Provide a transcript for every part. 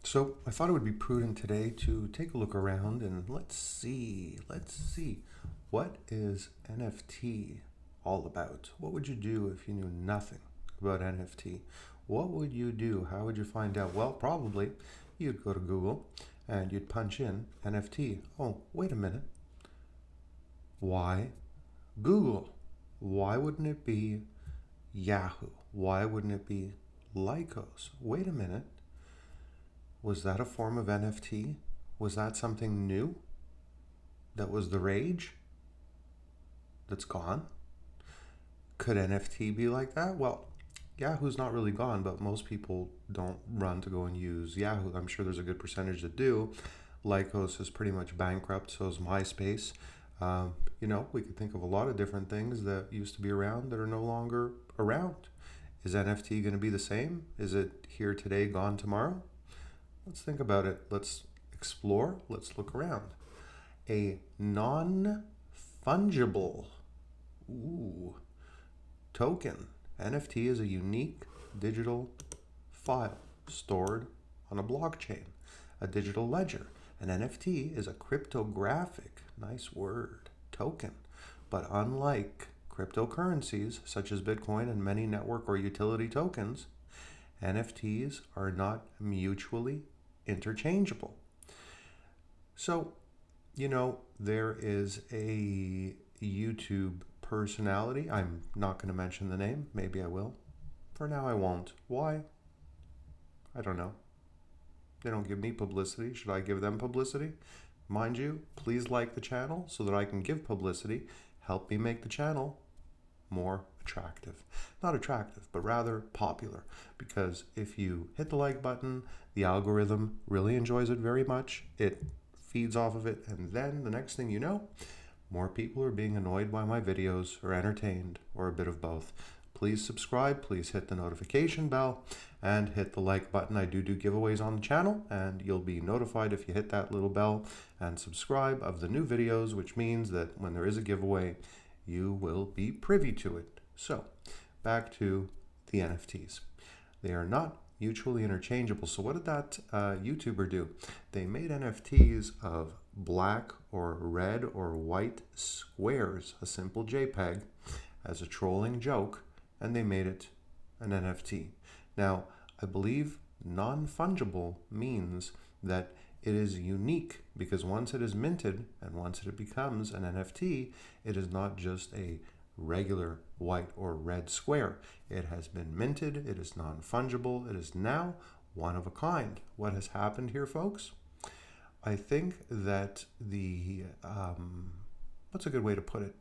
So I thought it would be prudent today to take a look around and let's see, what is NFT all about? What would you do if you knew nothing about NFT? What would you do? How would you find out? Well, probably you'd go to Google and you'd punch in NFT. Oh, wait a minute. Why Google? Why wouldn't it be Yahoo? Why wouldn't it be Lycos? Wait a minute. Was that a form of NFT? Was that something new that was the rage that's gone? Could NFT be like that? Well, Yahoo's not really gone, but most people don't run to go and use Yahoo. I'm sure there's a good percentage that do. Lycos is pretty much bankrupt, so is MySpace. We could think of a lot of different things that used to be around that are no longer around. Is NFT going to be the same? Is it here today, gone tomorrow? Let's think about it. Let's explore. Let's look around. A non-fungible token. NFT is a unique digital file stored on a blockchain, a digital ledger. An NFT is a cryptographic, nice word, token. But unlike cryptocurrencies such as Bitcoin and many network or utility tokens, NFTs are not mutually interchangeable. So, there is a YouTube personality. I'm not going to mention the name. Maybe I will. For now, I won't. Why? I don't know. They don't give me publicity. Should I give them publicity? Mind you, please like the channel so that I can give publicity. Help me make the channel more attractive. Not attractive, but rather popular. Because if you hit the like button, the algorithm really enjoys it very much. It feeds off of it, and then the next thing you know, more people are being annoyed by my videos or entertained, or a bit of both. Please subscribe, please hit the notification bell, and hit the like button. I do giveaways on the channel, and you'll be notified if you hit that little bell and subscribe of the new videos, which means that when there is a giveaway, you will be privy to it. So, back to the NFTs. They are not mutually interchangeable. So what did that YouTuber do? They made NFTs of black or red or white squares, a simple JPEG, as a trolling joke, and they made it an NFT. Now, I believe non-fungible means that it is unique, because once it is minted and once it becomes an NFT, it is not just a regular white or red square. It has been minted, it is non-fungible, it is now one of a kind. What has happened here, folks? I think that what's a good way to put it?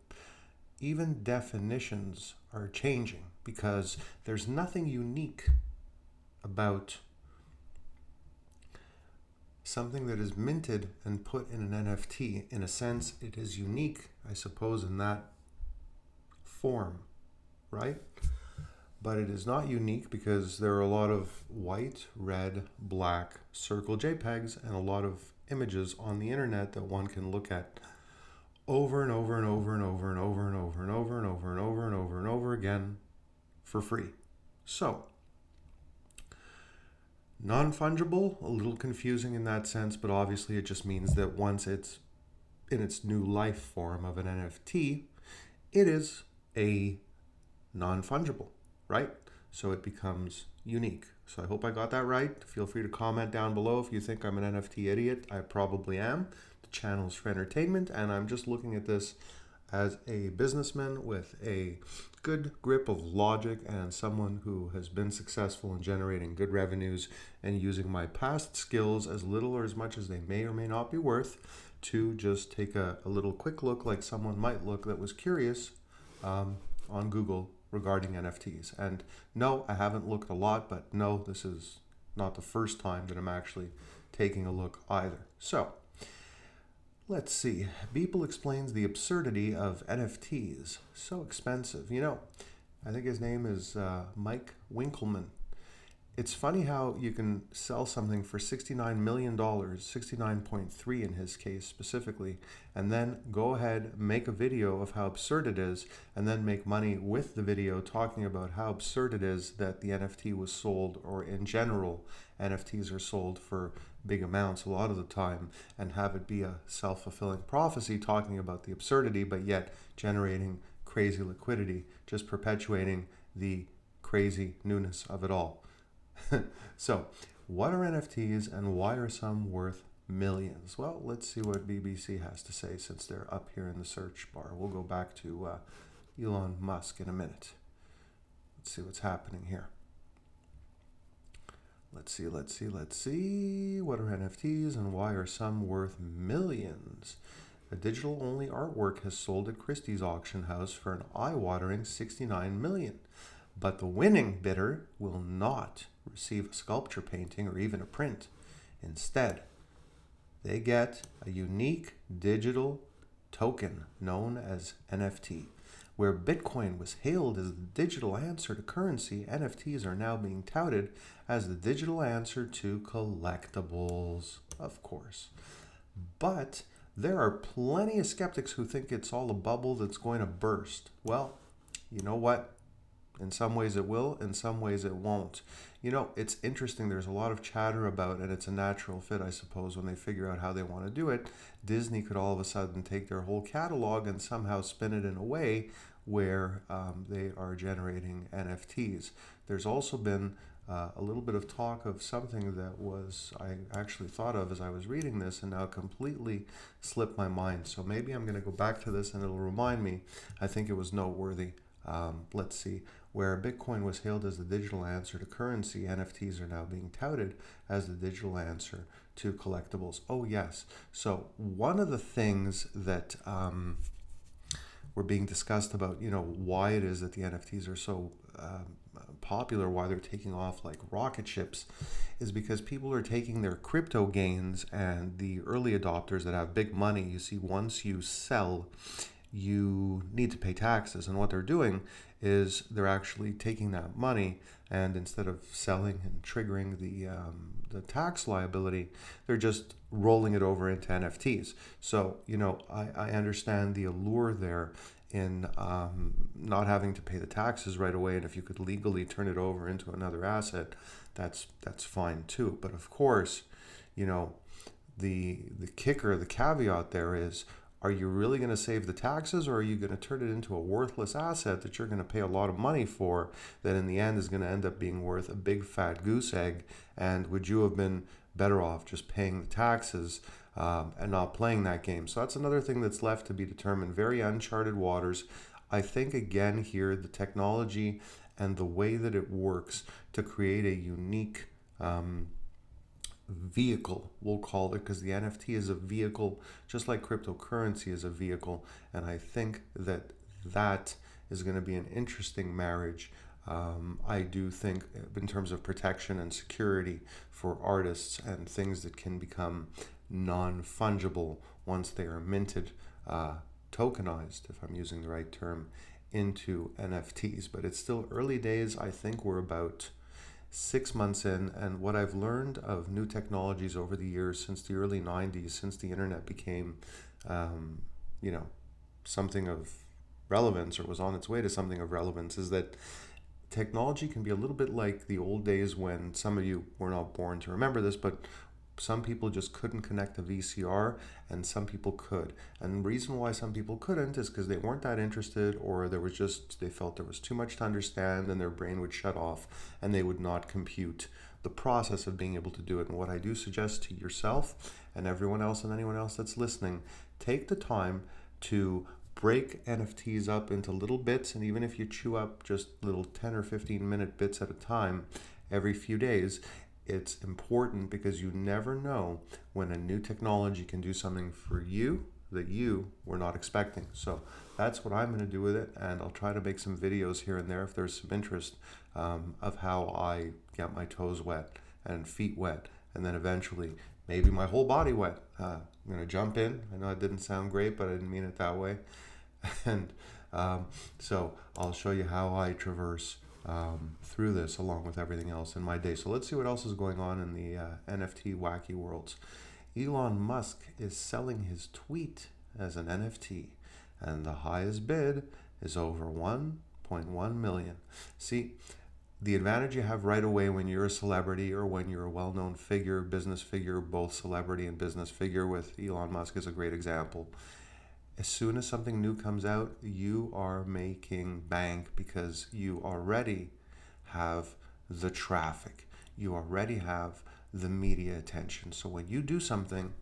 Even definitions are changing, because there's nothing unique about something that is minted and put in an NFT. In a sense, it is unique, I suppose, in that form, right? But it is not unique because there are a lot of white, red, black circle JPEGs and a lot of images on the internet that one can look at over and over and over and over and over and over and over and over and over and over and over again for free. So, non-fungible, a little confusing in that sense, but obviously it just means that once it's in its new life form of an NFT, it is a non-fungible, right? So it becomes unique. So I hope I got that right. Feel free to comment down below if you think I'm an NFT idiot. I probably am. The channel's for entertainment, and I'm just looking at this as a businessman with a good grip of logic and someone who has been successful in generating good revenues and using my past skills, as little or as much as they may or may not be worth, to just take a little quick look like someone might look that was curious on Google regarding NFTs. And no, I haven't looked a lot, but no, this is not the first time that I'm actually taking a look either. So, let's see. Beeple explains the absurdity of NFTs. So expensive. I think his name is Mike Winkleman. It's funny how you can sell something for $69 million, 69.3 in his case specifically, and then go ahead, make a video of how absurd it is, and then make money with the video talking about how absurd it is that the NFT was sold, or in general, NFTs are sold for big amounts a lot of the time and have it be a self-fulfilling prophecy talking about the absurdity, but yet generating crazy liquidity, just perpetuating the crazy newness of it all. So, what are NFTs and why are some worth millions? Well, let's see what BBC has to say since they're up here in the search bar. We'll go back to Elon Musk in a minute. Let's see what's happening here. Let's see. What are NFTs and why are some worth millions? A digital-only artwork has sold at Christie's auction house for an eye-watering $69 million. But the winning bidder will not receive a sculpture painting or even a print. Instead, they get a unique digital token known as NFT. Where Bitcoin was hailed as the digital answer to currency, NFTs are now being touted as the digital answer to collectibles, of course. But there are plenty of skeptics who think it's all a bubble that's going to burst. Well, you know what? In some ways it will, in some ways it won't. You know, it's interesting. There's a lot of chatter about, and it's a natural fit, I suppose, when they figure out how they want to do it. Disney could all of a sudden take their whole catalog and somehow spin it in a way where they are generating NFTs. There's also been a little bit of talk of something that I actually thought of as I was reading this and now completely slipped my mind. So maybe I'm going to go back to this and it'll remind me. I think it was noteworthy. Let's see. Where Bitcoin was hailed as the digital answer to currency, NFTs are now being touted as the digital answer to collectibles. Oh, yes. So one of the things that were being discussed about, why it is that the NFTs are so popular, why they're taking off like rocket ships, is because people are taking their crypto gains and the early adopters that have big money. You see, once you sell, you need to pay taxes, and what they're doing is they're actually taking that money and instead of selling and triggering the tax liability, they're just rolling it over into NFTs. So I understand the allure there in not having to pay the taxes right away, and if you could legally turn it over into another asset, that's fine too. But of course, the kicker, the caveat there is, are you really going to save the taxes, or are you going to turn it into a worthless asset that you're going to pay a lot of money for that in the end is going to end up being worth a big fat goose egg? And would you have been better off just paying the taxes and not playing that game? So that's another thing that's left to be determined. Very uncharted waters. I think, again, here, the technology and the way that it works to create a unique vehicle, we'll call it, because the NFT is a vehicle, just like cryptocurrency is a vehicle. And I think that is going to be an interesting marriage. I do think in terms of protection and security for artists and things that can become non-fungible once they are minted, tokenized, if I'm using the right term, into NFTs. But it's still early days. I think we're about 6 months in, and what I've learned of new technologies over the years since the early 90s, since the internet became, something of relevance, or was on its way to something of relevance, is that technology can be a little bit like the old days when some of you were not born to remember this, but some people just couldn't connect a VCR and some people could. And the reason why some people couldn't is because they weren't that interested, or they felt there was too much to understand and their brain would shut off and they would not compute the process of being able to do it. And what I do suggest to yourself and everyone else and anyone else that's listening, take the time to break NFTs up into little bits, and even if you chew up just little 10 or 15 minute bits at a time every few days, it's important because you never know when a new technology can do something for you that you were not expecting. So that's what I'm going to do with it, and I'll try to make some videos here and there if there's some interest of how I get my toes wet and feet wet, and then eventually maybe my whole body wet. I'm going to jump in. I know it didn't sound great, but I didn't mean it that way. And so I'll show you how I traverse through this along with everything else in my day. So let's see what else is going on in the NFT wacky worlds. Elon Musk is selling his tweet as an NFT, and the highest bid is over 1.1 million. See, the advantage you have right away when you're a celebrity or when you're a well-known figure, business figure, both celebrity and business figure, with Elon Musk is a great example. As soon as something new comes out, you are making bank because you already have the traffic. You already have the media attention. So when you do something,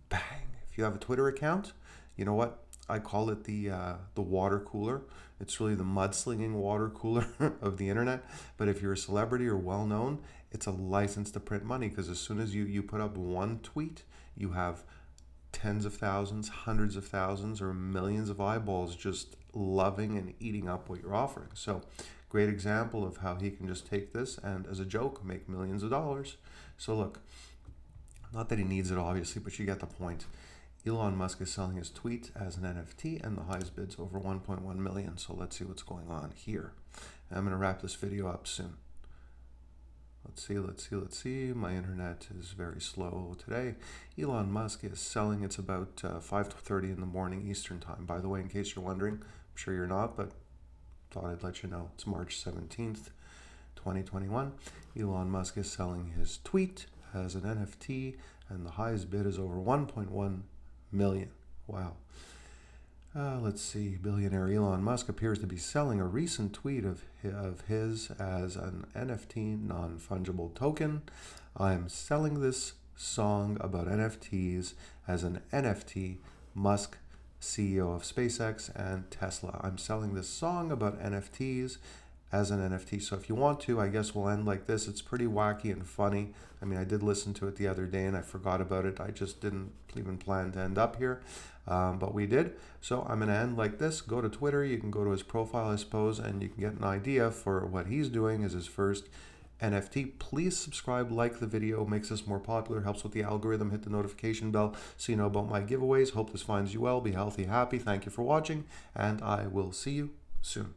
bang. If you have a Twitter account, you know what? I call it the water cooler. It's really the mudslinging water cooler of the internet. But if you're a celebrity or well-known, it's a license to print money, because as soon as you put up one tweet, you have tens of thousands, hundreds of thousands, or millions of eyeballs just loving and eating up what you're offering. So great example of how he can just take this and, as a joke, make millions of dollars. So look, not that he needs it obviously, but you get the point. Elon Musk is selling his tweet as an NFT, and the highest bid's over 1.1 million. So let's see what's going on here. And I'm going to wrap this video up soon. Let's see. My internet is very slow today. Elon Musk is selling. It's about 5:30 in the morning Eastern time. By the way, in case you're wondering, I'm sure you're not, but thought I'd let you know. It's March 17th, 2021. Elon Musk is selling his tweet as an NFT, and the highest bid is over 1.1 million. Wow. Let's see. Billionaire Elon Musk appears to be selling a recent tweet of his as an NFT, non-fungible token. I'm selling this song about NFTs as an NFT. Musk, CEO of SpaceX and Tesla. I'm selling this song about NFTs as an NFT. So if you want to, I guess we'll end like this. It's pretty wacky and funny. I mean, I did listen to it the other day and I forgot about it. I just didn't even plan to end up here, but we did. So I'm going to end like this. Go to Twitter. You can go to his profile, I suppose, and you can get an idea for what he's doing as his first NFT. Please subscribe, like the video, makes us more popular, helps with the algorithm. Hit the notification bell so you know about my giveaways. Hope this finds you well. Be healthy, happy. Thank you for watching, and I will see you soon.